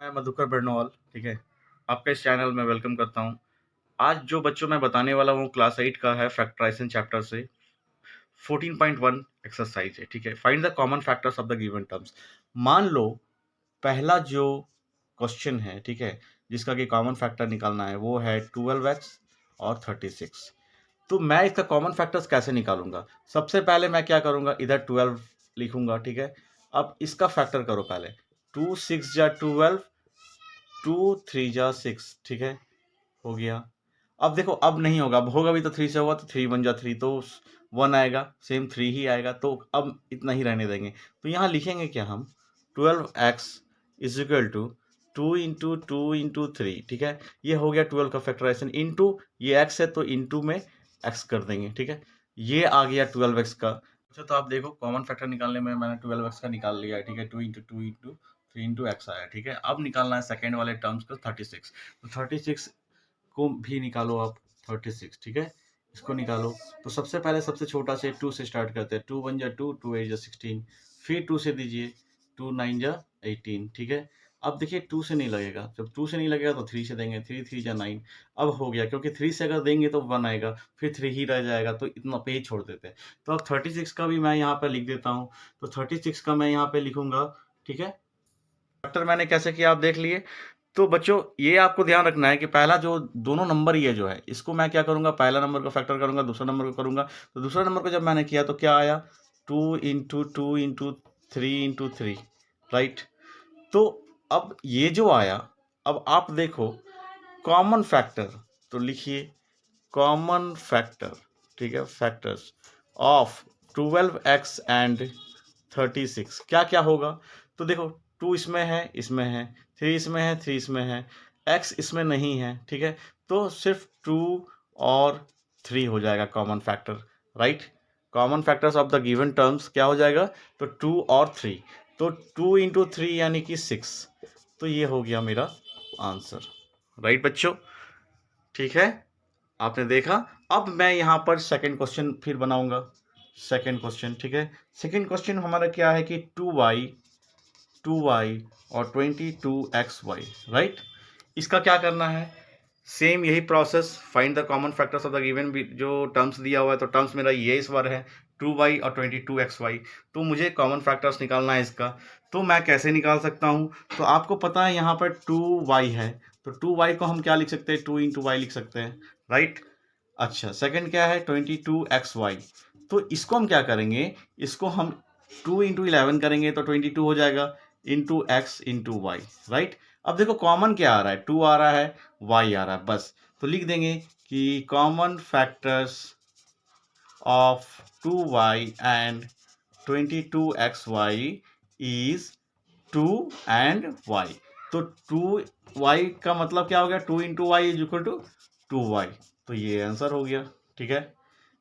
मैं मधुकर बर्नवाल, ठीक है? आपका इस चैनल में वेलकम करता हूँ। आज जो बच्चों मैं बताने वाला हूँ क्लास 8 का है फैक्टराइज़ेशन चैप्टर से 14.1 एक्सरसाइज़ है, ठीक है? Find the common factors of the given terms. मान लो पहला जो क्वेश्चन है, ठीक है? जिसका कि कॉमन फैक्टर निकालना है वो है 12x और 36। तो मैं इसका कॉमन फैक्टर्स कैसे निकालूँगा? सबसे पहले मैं क्या करूँगा, इधर 12 लिखूँगा, ठीक है? अब इसका फैक्टर करो पहले। 2 6 जा 12, 2 3 जा 6, ठीक है? हो गया। अब देखो अब नहीं होगा, अब होगा भी तो 3 से होगा तो 3 1 जा 3 तो 1 आएगा, सेम 3 ही आएगा, तो अब इतना ही रहने देंगे। तो यहाँ लिखेंगे क्या हम 12x is equal to 2 into 2 into 3, ठीक है? ये हो गया 12 का फैक्टराइजेशन, इंटू ये x है तो इंटू में x कर देंगे, ठीक है? ये आ गया 12x का। अच्छा, तो आप देखो कॉमन फैक्टर निकालने में मैंने 12x का निकाल लिया है, ठीक है? 2 इंटू 2 इंटू 3 इंटू x आया, ठीक है? अब निकालना है सेकेंड वाले टर्म्स का 36। तो 36 को भी निकालो आप, 36, ठीक है? इसको निकालो। तो सबसे पहले सबसे छोटा से 2 से स्टार्ट करते हैं। 2 1 जा 2, 2 8 जा 16, फिर 2 से दीजिए, 2 9 जा 18, ठीक है? अब देखिए 2 से नहीं लगेगा, जब 2 से नहीं लगेगा तो 3 से देंगे, 3 3 जा 9। अब हो गया, क्योंकि 3 से अगर देंगे तो 1 आएगा, फिर 3 ही रह जाएगा, तो इतना पे ही छोड़ देते हैं। तो अब 36 का भी मैं यहाँ पे लिख देता हूँ। तो 36 का मैं यहाँ पे लिखूँगा, ठीक है? फैक्टर मैंने कैसे किया आप देख लिए। तो बच्चों ये आपको ध्यान रखना है कि पहला जो दोनों नंबर ये जो है इसको मैं क्या करूंगा, पहला नंबर को फैक्टर करूंगा, दूसरा नंबर को करूंगा। तो दूसरा नंबर को जब मैंने किया तो क्या आया, 2 इंटू 2 इंटू 3 इंटू 3, राइट? तो अब ये जो आया, अब आप देखो कॉमन फैक्टर, तो लिखिए कॉमन फैक्टर, ठीक है? फैक्टर्स ऑफ 12x एंड 36 क्या क्या होगा। तो देखो 2 इसमें है, इसमें है, 3 इसमें है, 3 इसमें है, x इसमें नहीं है, ठीक है? तो सिर्फ 2 और 3 हो जाएगा common factor, right? Common factors of the given terms क्या हो जाएगा, तो 2 और 3। तो 2 इंटू 3 यानी कि 6। तो ये हो गया मेरा आंसर, राइट बच्चों? ठीक है, आपने देखा। अब मैं यहाँ पर सेकंड क्वेश्चन फिर बनाऊंगा। सेकंड क्वेश्चन, ठीक है? सेकंड क्वेश्चन हमारा क्या है कि 2y और 22xy, राइट? इसका क्या करना है, सेम यही process, find the common factors of the given जो टर्म्स दिया हुआ है। तो टर्म्स मेरा ये इस बार है 2y और 22xy। तो मुझे कॉमन फैक्टर्स निकालना है इसका। तो मैं कैसे निकाल सकता हूँ, तो आपको पता है यहाँ पर 2y है, तो 2y को हम क्या लिख सकते हैं, 2 इंटू वाई लिख सकते हैं, राइट? अच्छा, सेकंड क्या है 22xy। तो इसको हम क्या करेंगे, इसको हम 2 इंटू 11 करेंगे तो 22 हो जाएगा, into x into y, right? अब देखो कॉमन क्या आ रहा है, 2 आ रहा है, y आ रहा है, बस। तो लिख देंगे कि common factors of 2y and 22xy is 2 and y। तो 2y का मतलब क्या हो गया, 2 into y is equal to 2y। तो ये आंसर हो गया, ठीक है?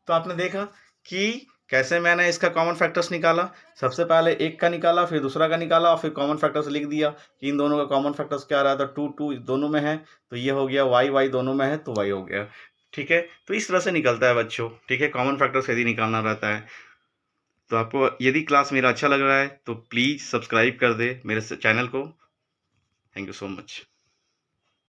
तो आपने देखा कि कैसे मैंने इसका कॉमन फैक्टर्स निकाला। सबसे पहले एक का निकाला, फिर दूसरा का निकाला, और फिर कॉमन फैक्टर्स लिख दिया कि इन दोनों का कॉमन फैक्टर्स क्या आ रहा था, 2 2 दोनों में है, तो ये हो गया, y y दोनों में है तो y हो गया, ठीक है? तो इस तरह से निकलता है बच्चों, ठीक है? कॉमन फैक्टर्स यदि निकालना रहता है। तो आपको यदि क्लास मेरा अच्छा लग रहा है तो प्लीज़ सब्सक्राइब कर दे मेरे चैनल को। Thank you so much.